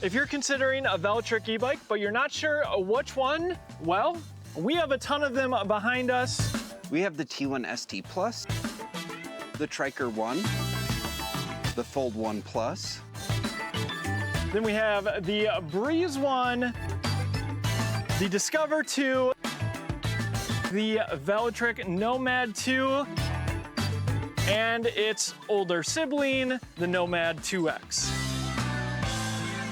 If you're considering a Velotric e-bike, but you're not sure which one, well, we have a ton of them behind us. We have the T1 ST Plus, the Triker 1, the Fold 1 Plus. Then we have the Breeze 1, the Discover 2, the Velotric Nomad 2, and its older sibling, the Nomad 2X.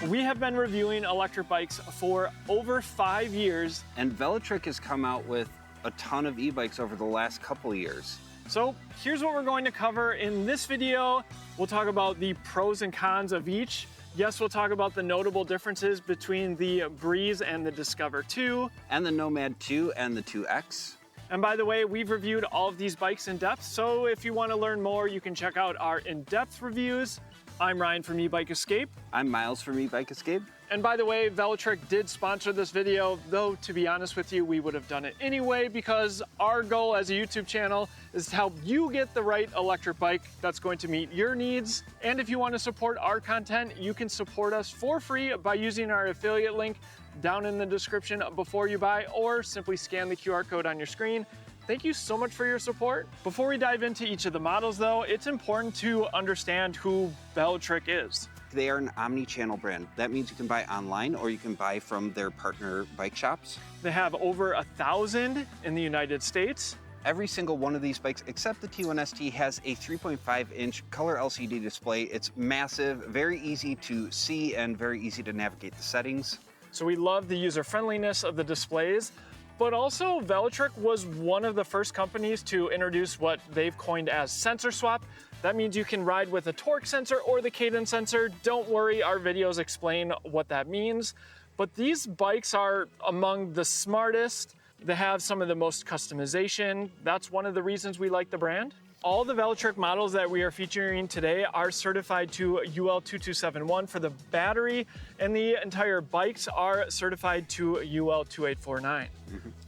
We have been reviewing electric bikes for over 5 years. And Velotric has come out with a ton of e-bikes over the last couple of years. So here's what we're going to cover in this video. We'll talk about the pros and cons of each. Yes, we'll talk about the notable differences between the Breeze and the Discover 2. And the Nomad 2 and the 2X. And by the way, we've reviewed all of these bikes in depth, so if you want to learn more, you can check out our in-depth reviews. I'm Ryan from eBike Escape. I'm Miles from eBike Escape. And by the way, Velotric did sponsor this video, though to be honest with you, we would have done it anyway because our goal as a YouTube channel is to help you get the right electric bike that's going to meet your needs. And if you want to support our content, you can support us for free by using our affiliate link down in the description before you buy, or simply scan the QR code on your screen. Thank you so much for your support. Before we dive into each of the models though, it's important to understand who Velotric is. They are an omni-channel brand. That means you can buy online or you can buy from their partner bike shops. They have over 1,000 in the United States. Every single one of these bikes, except the T1 ST, has a 3.5-inch color LCD display. It's massive, very easy to see, and very easy to navigate the settings. So we love the user-friendliness of the displays, but also Velotric was one of the first companies to introduce what they've coined as sensor swap. That means you can ride with a torque sensor or the cadence sensor. Don't worry, our videos explain what that means. But these bikes are among the smartest. They have some of the most customization. That's one of the reasons we like the brand. All the Velotric models that we are featuring today are certified to UL 2271 for the battery, and the entire bikes are certified to UL 2849.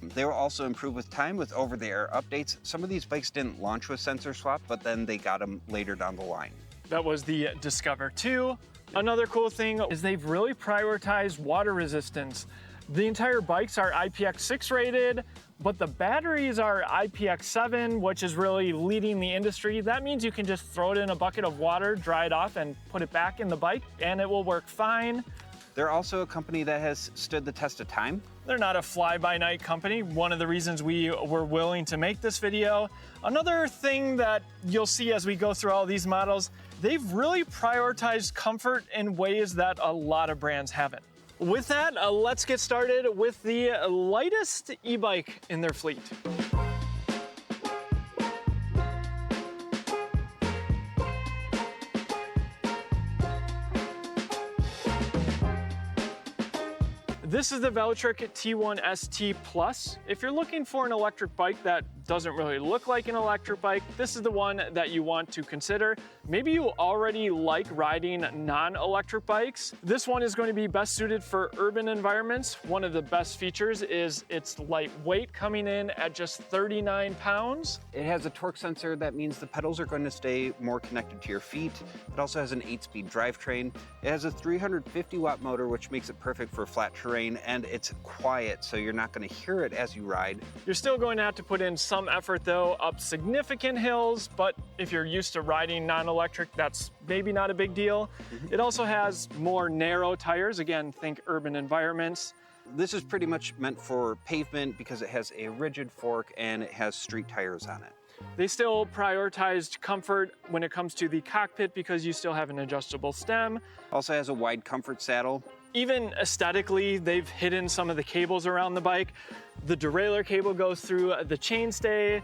They will also improve with time with over-the-air updates. Some of these bikes didn't launch with sensor swap, but then they got them later down the line. That was the Discover 2. Another cool thing is they've really prioritized water resistance. The entire bikes are IPX6 rated, but the batteries are IPX7, which is really leading the industry. That means you can just throw it in a bucket of water, dry it off, and put it back in the bike, and it will work fine. They're also a company that has stood the test of time. They're not a fly-by-night company. One of the reasons we were willing to make this video. Another thing that you'll see as we go through all these models, they've really prioritized comfort in ways that a lot of brands haven't. With that, let's get started with the lightest e-bike in their fleet. This is the Velotric T1 ST Plus. If you're looking for an electric bike that doesn't really look like an electric bike, this is the one that you want to consider. Maybe you already like riding non-electric bikes. This one is going to be best suited for urban environments. One of the best features is its lightweight, coming in at just 39 pounds. It has a torque sensor. That means the pedals are going to stay more connected to your feet. It also has an 8-speed drivetrain. It has a 350-watt motor, which makes it perfect for flat terrain, and it's quiet, so you're not going to hear it as you ride. You're still going to have to put in some effort though, up significant hills, but if you're used to riding non-electric, that's maybe not a big deal. It also has more narrow tires. Again, think urban environments. This is pretty much meant for pavement because it has a rigid fork and it has street tires on it. They still prioritized comfort when it comes to the cockpit because you still have an adjustable stem. Also has a wide comfort saddle. Even aesthetically, they've hidden some of the cables around the bike. The derailleur cable goes through the chainstay.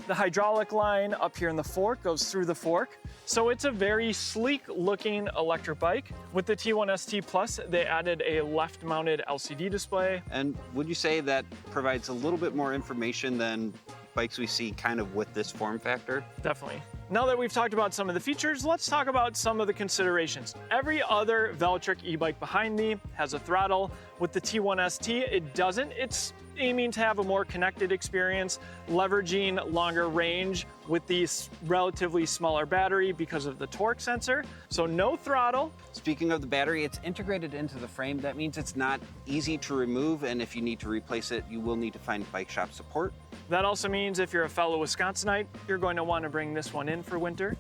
The hydraulic line up here in the fork goes through the fork. So it's a very sleek looking electric bike. With the T1 ST Plus, they added a left mounted LCD display. And would you say that provides a little bit more information than bikes we see kind of with this form factor? Definitely. Now that we've talked about some of the features, let's talk about some of the considerations. Every other Velotric e-bike behind me has a throttle. With the T1 ST, it doesn't. It's aiming to have a more connected experience, leveraging longer range with the relatively smaller battery because of the torque sensor. So no throttle. Speaking of the battery, it's integrated into the frame. That means it's not easy to remove, and if you need to replace it, you will need to find bike shop support. That also means if you're a fellow Wisconsinite, you're going to want to bring this one in for winter,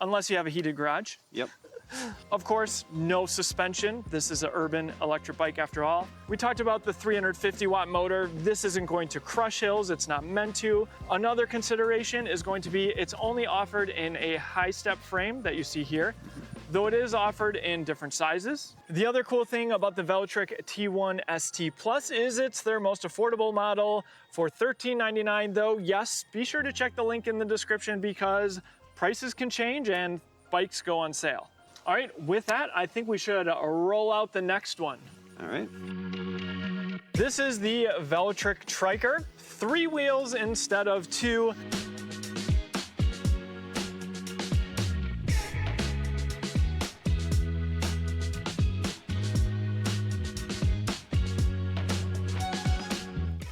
unless you have a heated garage. Yep. Of course, no suspension. This is an urban electric bike after all. We talked about the 350-watt motor. This isn't going to crush hills. It's not meant to. Another consideration is going to be it's only offered in a high-step frame that you see here, though it is offered in different sizes. The other cool thing about the Velotric T1 ST Plus is it's their most affordable model for $13.99, though yes, be sure to check the link in the description because prices can change and bikes go on sale. All right, with that, I think we should roll out the next one. All right. This is the Velotric Triker, 3 wheels instead of 2.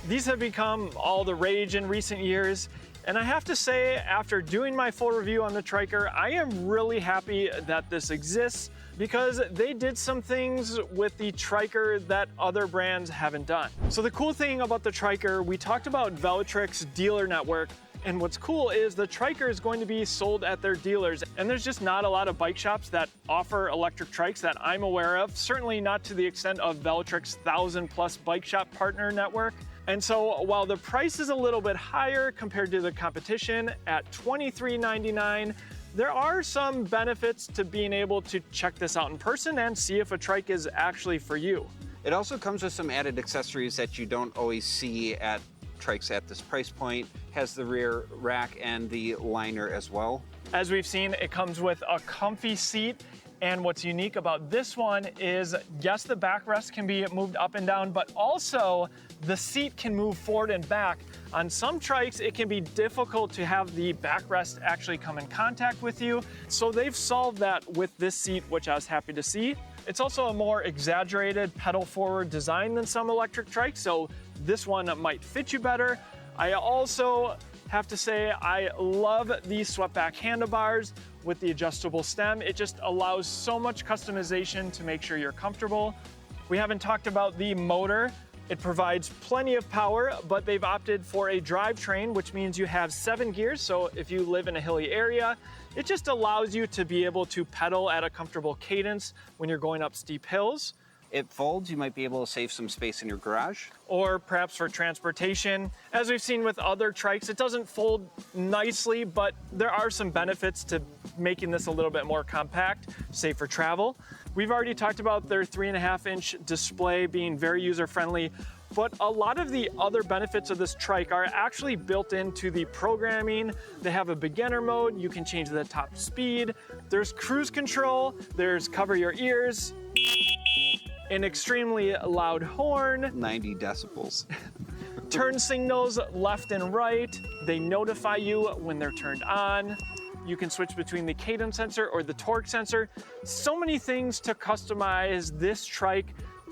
These have become all the rage in recent years. And I have to say, after doing my full review on the Triker, I am really happy that this exists because they did some things with the Triker that other brands haven't done. So the cool thing about the Triker, we talked about Velotric's dealer network, and what's cool is the Triker is going to be sold at their dealers, and there's just not a lot of bike shops that offer electric trikes that I'm aware of, certainly not to the extent of Velotric's 1,000+ bike shop partner network. And so while the price is a little bit higher compared to the competition at $23.99, there are some benefits to being able to check this out in person and see if a trike is actually for you. It also comes with some added accessories that you don't always see at trikes at this price point. Has the rear rack and the liner as well. As we've seen, it comes with a comfy seat. And what's unique about this one is, yes, the backrest can be moved up and down, but also the seat can move forward and back. On some trikes, it can be difficult to have the backrest actually come in contact with you. So they've solved that with this seat, which I was happy to see. It's also a more exaggerated pedal forward design than some electric trikes, so this one might fit you better. I also have to say I love these swept back handlebars with the adjustable stem. It just allows so much customization to make sure you're comfortable. We haven't talked about the motor. It provides plenty of power, but they've opted for a drivetrain, which means you have 7 gears. So if you live in a hilly area, it just allows you to be able to pedal at a comfortable cadence when you're going up steep hills. It folds, you might be able to save some space in your garage. Or perhaps for transportation. As we've seen with other trikes, it doesn't fold nicely, but there are some benefits to making this a little bit more compact, safe for travel. We've already talked about their 3.5-inch display being very user-friendly, but a lot of the other benefits of this trike are actually built into the programming. They have a beginner mode, you can change the top speed, there's cruise control, there's cover your ears, an extremely loud horn, 90 decibels. turn signals left and right. They notify you when they're turned on. You can switch between the cadence sensor or the torque sensor. So many things to customize this trike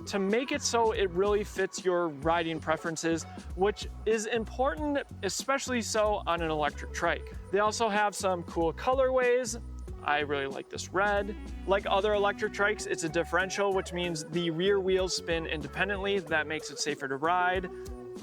to make it so it really fits your riding preferences, which is important, especially so on an electric trike. They also have some cool colorways. I really like this red. Like other electric trikes, it's a differential, which means the rear wheels spin independently. That makes it safer to ride.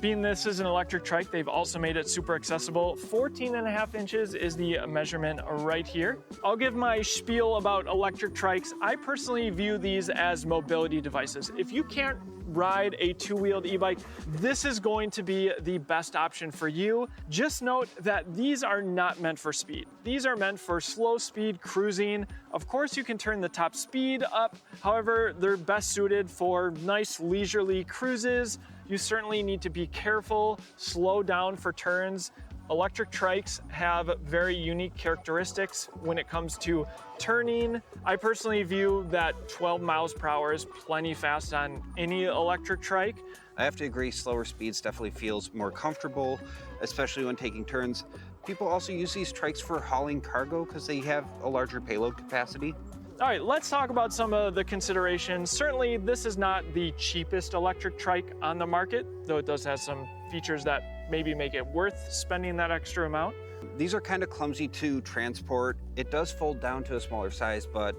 Being this is an electric trike, they've also made it super accessible. 14.5 inches is the measurement right here. I'll give my spiel about electric trikes. I personally view these as mobility devices. If you can't ride a 2-wheeled e-bike, this is going to be the best option for you. Just note that these are not meant for speed. These are meant for slow speed cruising. Of course, you can turn the top speed up. However, they're best suited for nice leisurely cruises. You certainly need to be careful, slow down for turns. Electric trikes have very unique characteristics when it comes to turning. I personally view that 12 miles per hour is plenty fast on any electric trike. I have to agree, slower speeds definitely feels more comfortable, especially when taking turns. People also use these trikes for hauling cargo because they have a larger payload capacity. All right, let's talk about some of the considerations. Certainly, this is not the cheapest electric trike on the market, though it does have some features that maybe make it worth spending that extra amount. These are kind of clumsy to transport. It does fold down to a smaller size, but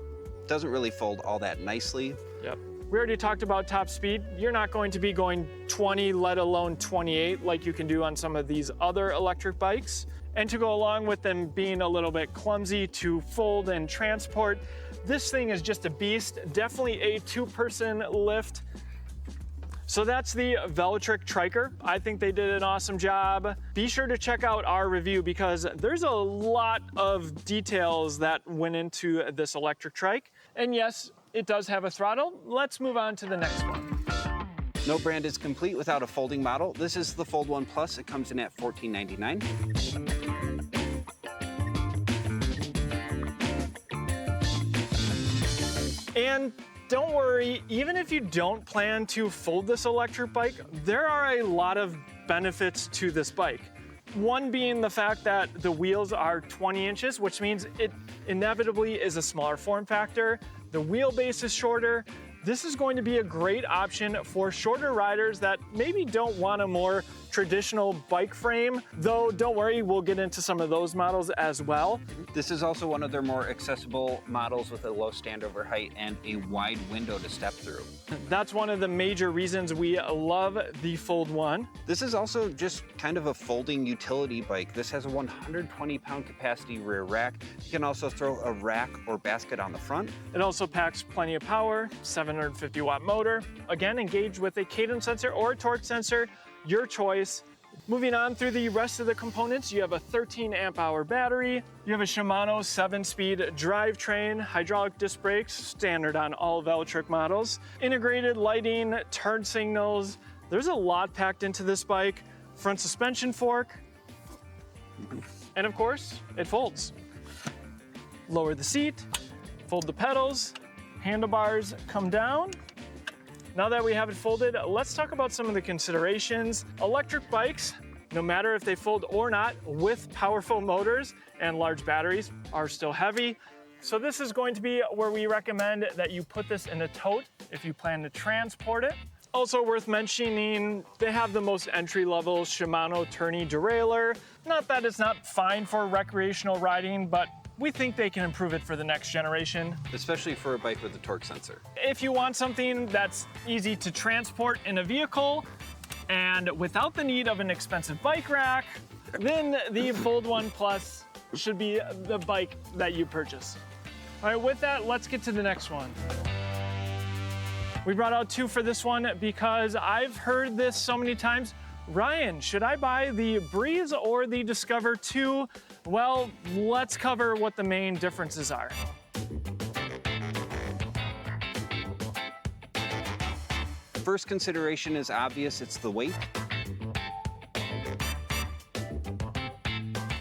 doesn't really fold all that nicely. Yep. We already talked about top speed. You're not going to be going 20, let alone 28, like you can do on some of these other electric bikes. And to go along with them being a little bit clumsy to fold and transport, this thing is just a beast. Definitely a two-person lift. So that's the Velotric Triker. I think they did an awesome job. Be sure to check out our review because there's a lot of details that went into this electric trike. And yes, it does have a throttle. Let's move on to the next one. No brand is complete without a folding model. This is the Fold 1 Plus. It comes in at $14.99. And don't worry, even if you don't plan to fold this electric bike, there are a lot of benefits to this bike. One being the fact that the wheels are 20 inches, which means it inevitably is a smaller form factor. The wheelbase is shorter. This is going to be a great option for shorter riders that maybe don't want a more traditional bike frame, though don't worry, we'll get into some of those models as well. This is also one of their more accessible models with a low standover height and a wide window to step through. That's one of the major reasons we love the Fold 1. This is also just kind of a folding utility bike. This has a 120-pound capacity rear rack. You can also throw a rack or basket on the front. It also packs plenty of power, 750-watt motor. Again, engaged with a cadence sensor or a torque sensor, your choice. Moving on through the rest of the components, you have a 13 amp hour battery, you have a Shimano 7-speed drivetrain, hydraulic disc brakes, standard on all Velotric models, integrated lighting, turn signals. There's a lot packed into this bike. Front suspension fork, and of course, it folds. Lower the seat, fold the pedals, handlebars come down. Now that we have it folded, let's talk about some of the considerations. Electric bikes, no matter if they fold or not, with powerful motors and large batteries, are still heavy. So this is going to be where we recommend that you put this in a tote if you plan to transport it. Also worth mentioning, they have the most entry-level Shimano tourney derailleur. Not that it's not fine for recreational riding, but we think they can improve it for the next generation. Especially for a bike with a torque sensor. If you want something that's easy to transport in a vehicle and without the need of an expensive bike rack, then the Fold 1 Plus should be the bike that you purchase. All right, with that, let's get to the next one. We brought out two for this one because I've heard this so many times. Ryan, should I buy the Breeze or the Discover 2? Well, let's cover what the main differences are. First consideration is obvious, it's the weight.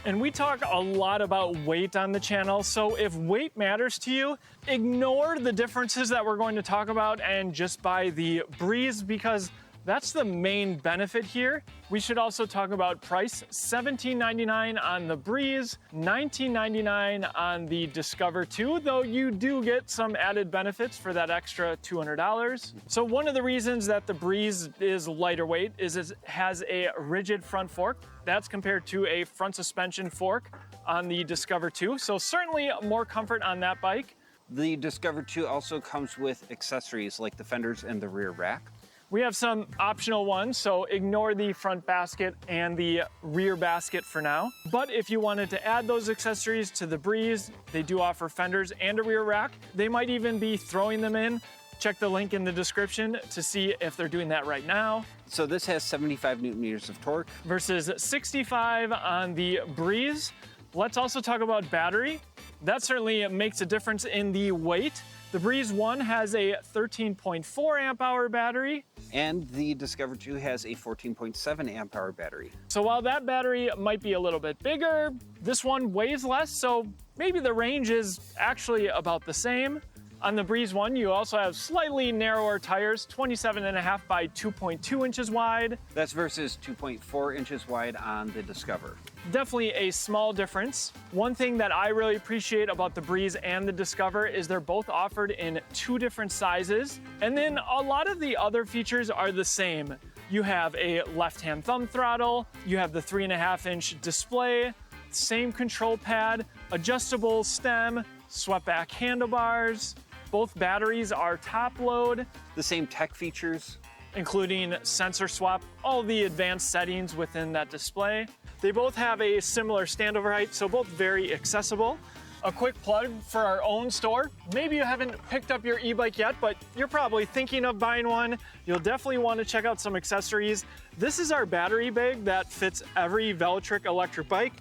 And we talk a lot about weight on the channel, so if weight matters to you, ignore the differences that we're going to talk about and just buy the Breeze because that's the main benefit here. We should also talk about price, $17.99 on the Breeze, $19.99 on the Discover 2, though you do get some added benefits for that extra $200. So one of the reasons that the Breeze is lighter weight is it has a rigid front fork. That's compared to a front suspension fork on the Discover 2. So certainly more comfort on that bike. The Discover 2 also comes with accessories like the fenders and the rear rack. We have some optional ones, so ignore the front basket and the rear basket for now. But if you wanted to add those accessories to the Breeze, they do offer fenders and a rear rack. They might even be throwing them in. Check the link in the description to see if they're doing that right now. So this has 75 Newton meters of torque. Versus 65 on the Breeze. Let's also talk about battery. That certainly makes a difference in the weight. The Breeze 1 has a 13.4 amp hour battery. And the Discover 2 has a 14.7 amp hour battery. So while that battery might be a little bit bigger, this one weighs less, so maybe the range is actually about the same. On the Breeze 1, you also have slightly narrower tires, 27.5 by 2.2 inches wide. That's versus 2.4 inches wide on the Discover. Definitely a small difference. One thing that I really appreciate about the Breeze and the Discover is they're both offered in 2 different sizes. And then a lot of the other features are the same. You have a left-hand thumb throttle, you have the 3.5-inch display, same control pad, adjustable stem, swept back handlebars. Both batteries are top load. The same tech features, including sensor swap, all the advanced settings within that display. They both have a similar standover height, so both very accessible. A quick plug for our own store. Maybe you haven't picked up your e-bike yet, but you're probably thinking of buying one. You'll definitely want to check out some accessories. This is our battery bag that fits every Velotric electric bike.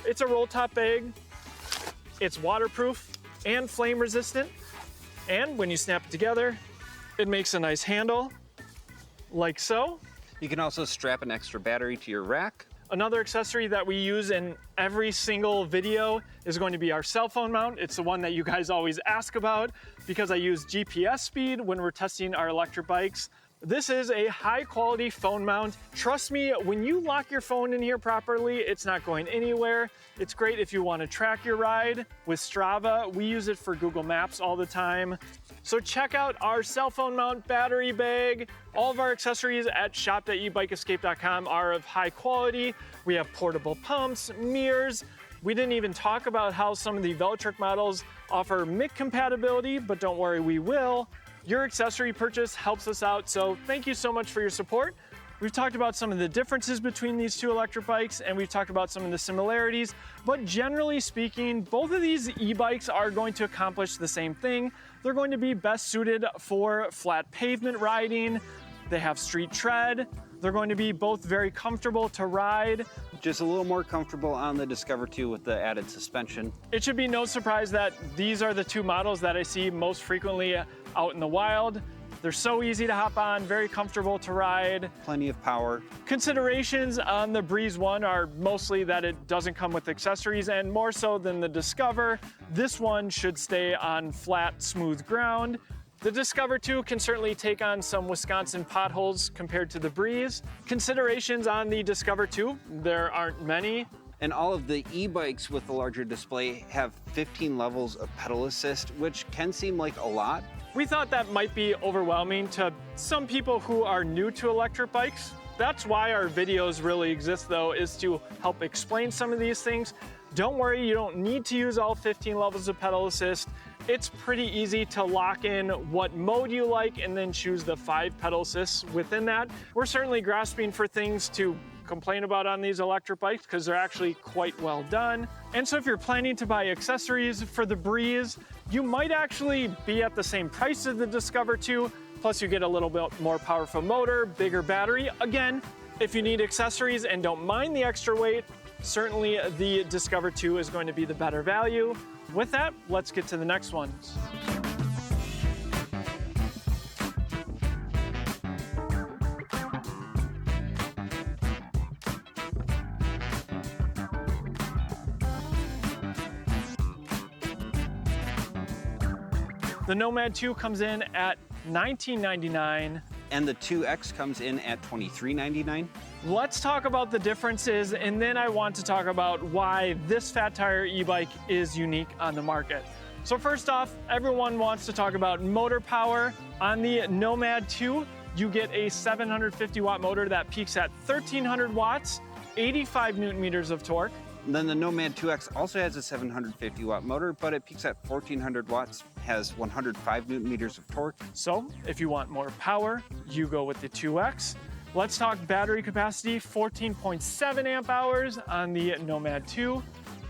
It's a roll top bag. It's waterproof and flame resistant. And when you snap it together, it makes a nice handle, like so. You can also strap an extra battery to your rack. Another accessory that we use in every single video is going to be our cell phone mount. It's the one that you guys always ask about because I use GPS speed when we're testing our electric bikes. This is a high quality phone mount. Trust me, when you lock your phone in here properly, it's not going anywhere. It's great if you want to track your ride with Strava. We use it for Google Maps all the time. So check out our cell phone mount battery bag. All of our accessories at shop.ebikeescape.com are of high quality. We have portable pumps, mirrors. We didn't even talk about how some of the Velotric models offer MIC compatibility, but don't worry, we will. Your accessory purchase helps us out, so thank you so much for your support. We've talked about some of the differences between these 2 electric bikes, and we've talked about some of the similarities, but generally speaking, both of these e-bikes are going to accomplish the same thing. They're going to be best suited for flat pavement riding. They have street tread. They're going to be both very comfortable to ride. Just a little more comfortable on the Discover 2 with the added suspension. It should be no surprise that these are the 2 models that I see most frequently out in the wild. They're so easy to hop on, very comfortable to ride. Plenty of power. Considerations on the Breeze 1 are mostly that it doesn't come with accessories, and more so than the Discover, this one should stay on flat, smooth ground. The Discover 2 can certainly take on some Wisconsin potholes compared to the Breeze. Considerations on the Discover 2, there aren't many. And all of the e-bikes with the larger display have 15 levels of pedal assist, which can seem like a lot. We thought that might be overwhelming to some people who are new to electric bikes. That's why our videos really exist, though, is to help explain some of these things. Don't worry, you don't need to use all 15 levels of pedal assist. It's pretty easy to lock in what mode you like and then choose the 5 pedal assists within that. We're certainly grasping for things to complain about on these electric bikes because they're actually quite well done. And so if you're planning to buy accessories for the Breeze, you might actually be at the same price as the Discover 2, plus you get a little bit more powerful motor, bigger battery. Again, if you need accessories and don't mind the extra weight, certainly the Discover 2 is going to be the better value. With that, let's get to the next ones. The Nomad 2 comes in at $19.99. And the 2X comes in at $23.99. Let's talk about the differences, and then I want to talk about why this fat tire e-bike is unique on the market. So first off, everyone wants to talk about motor power. On the Nomad 2, you get a 750 watt motor that peaks at 1300 watts, 85 Newton meters of torque. Then the Nomad 2X also has a 750 watt motor, but it peaks at 1400 watts, has 105 Newton meters of torque. So if you want more power, you go with the 2X. Let's talk battery capacity, 14.7 amp hours on the Nomad 2.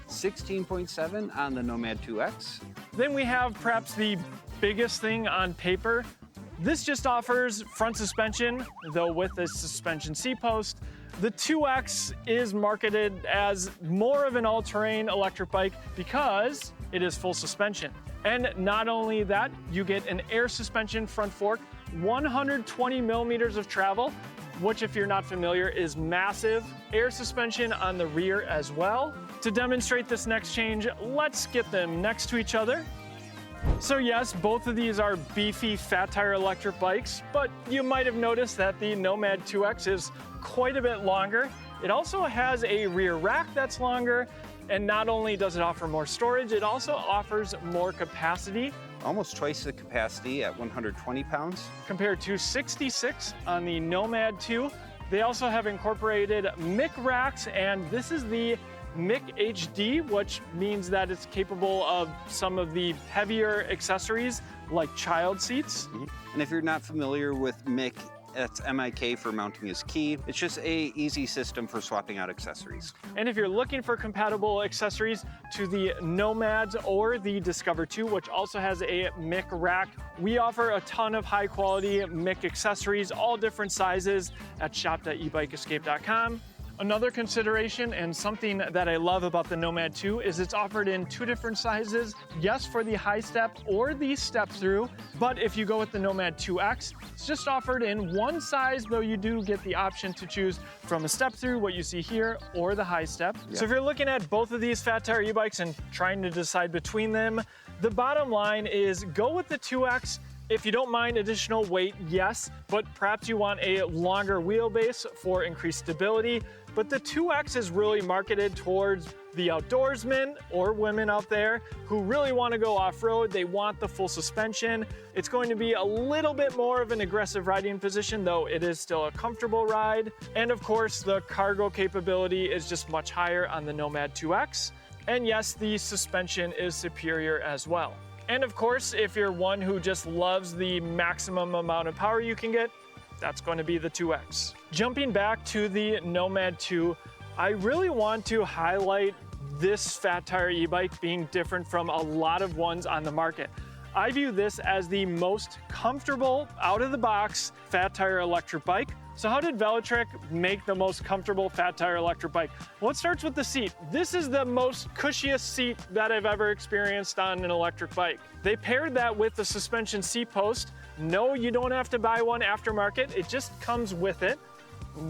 16.7 on the Nomad 2X. Then we have perhaps the biggest thing on paper. This just offers front suspension, though with a suspension C-post. The 2X is marketed as more of an all-terrain electric bike because it is full suspension. And not only that, you get an air suspension front fork, 120 millimeters of travel, which if you're not familiar is massive. Air suspension on the rear as well. To demonstrate this next change, let's get them next to each other. So yes, both of these are beefy fat tire electric bikes, but you might have noticed that the Nomad 2X is quite a bit longer. It also has a rear rack that's longer, and not only does it offer more storage, it also offers more capacity. Almost twice the capacity at 120 pounds. Compared to 66 on the Nomad 2. They also have incorporated MIC racks, and this is the MIC HD, which means that it's capable of some of the heavier accessories like child seats. And if you're not familiar with MIC, that's MIK for mounting as key. It's just a easy system for swapping out accessories. And if you're looking for compatible accessories to the Nomads or the Discover 2, which also has a MIC rack, we offer a ton of high quality MIC accessories, all different sizes at shop.ebikeescape.com. Another consideration and something that I love about the Nomad 2 is it's offered in 2 different sizes. Yes, for the high step or the step through, but if you go with the Nomad 2X, it's just offered in 1 size, though you do get the option to choose from a step through, what you see here, or the high step. Yeah. So if you're looking at both of these fat tire e-bikes and trying to decide between them, the bottom line is go with the 2X. If you don't mind additional weight, yes, but perhaps you want a longer wheelbase for increased stability. But the 2X is really marketed towards the outdoorsmen or women out there who really want to go off-road. They want the full suspension. It's going to be a little bit more of an aggressive riding position, though it is still a comfortable ride. And of course, the cargo capability is just much higher on the Nomad 2X. And yes, the suspension is superior as well. And of course, if you're one who just loves the maximum amount of power you can get, that's going to be the 2X. Jumping back to the Nomad 2, I really want to highlight this fat tire e-bike being different from a lot of ones on the market. I view this as the most comfortable, out-of-the-box fat tire electric bike. So how did Velotric make the most comfortable fat tire electric bike? Well, it starts with the seat. This is the most cushiest seat that I've ever experienced on an electric bike. They paired that with the suspension seat post. No, you don't have to buy one aftermarket. It just comes with it.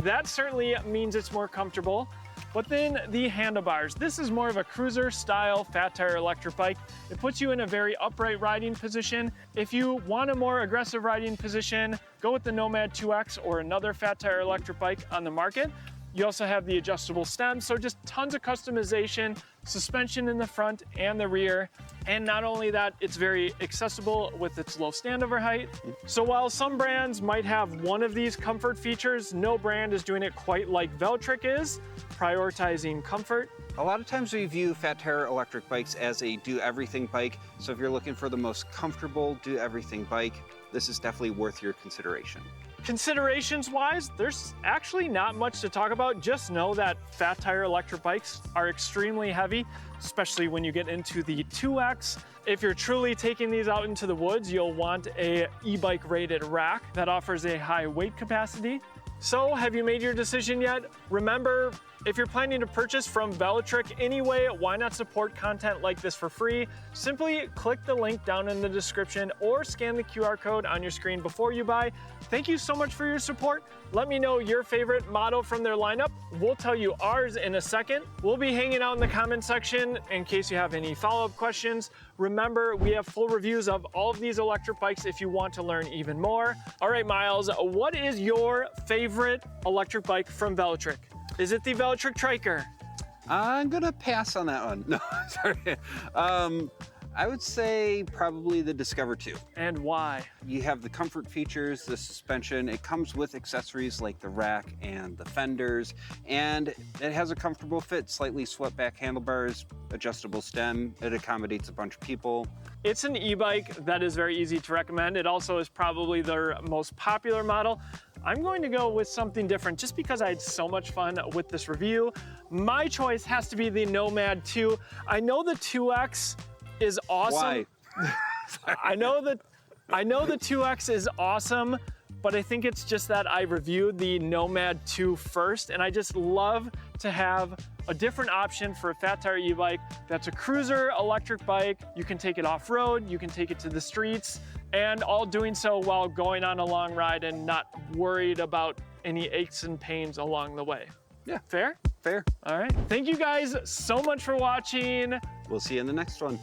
That certainly means it's more comfortable. But then the handlebars. This is more of a cruiser style fat tire electric bike. It puts you in a very upright riding position. If you want a more aggressive riding position, go with the Nomad 2X or another fat tire electric bike on the market. You also have the adjustable stems, so just tons of customization, suspension in the front and the rear. And not only that, it's very accessible with its low standover height. So while some brands might have one of these comfort features, no brand is doing it quite like Velotric is, prioritizing comfort. A lot of times we view fat tire electric bikes as a do-everything bike. So if you're looking for the most comfortable do-everything bike, this is definitely worth your consideration. Considerations wise, there's actually not much to talk about. Just know that fat tire electric bikes are extremely heavy, especially when you get into the 2X. If you're truly taking these out into the woods, you'll want a e-bike rated rack that offers a high weight capacity. So have you made your decision yet? Remember, if you're planning to purchase from Velotric anyway, why not support content like this for free? Simply click the link down in the description or scan the QR code on your screen before you buy. Thank you so much for your support. Let me know your favorite model from their lineup. We'll tell you ours in a second. We'll be hanging out in the comment section in case you have any follow-up questions. Remember, we have full reviews of all of these electric bikes if you want to learn even more. All right, Miles, what is your favorite electric bike from Velotric? Is it the Velotric Triker? I'm gonna pass on that one. No, sorry. I would say probably the Discover 2. And why? You have the comfort features, the suspension. It comes with accessories like the rack and the fenders, and it has a comfortable fit, slightly swept back handlebars, adjustable stem. It accommodates a bunch of people. It's an e-bike that is very easy to recommend. It also is probably their most popular model. I'm going to go with something different just because I had so much fun with this review. My choice has to be the Nomad 2. I know the 2X is awesome. Why? I know the 2X is awesome, but I think it's just that I reviewed the Nomad 2 first, and I just love to have a different option for a fat tire e-bike that's a cruiser electric bike. You can take it off-road, you can take it to the streets, and all doing so while going on a long ride and not worried about any aches and pains along the way. Yeah. Fair? Fair. All right. Thank you guys so much for watching. We'll see you in the next one.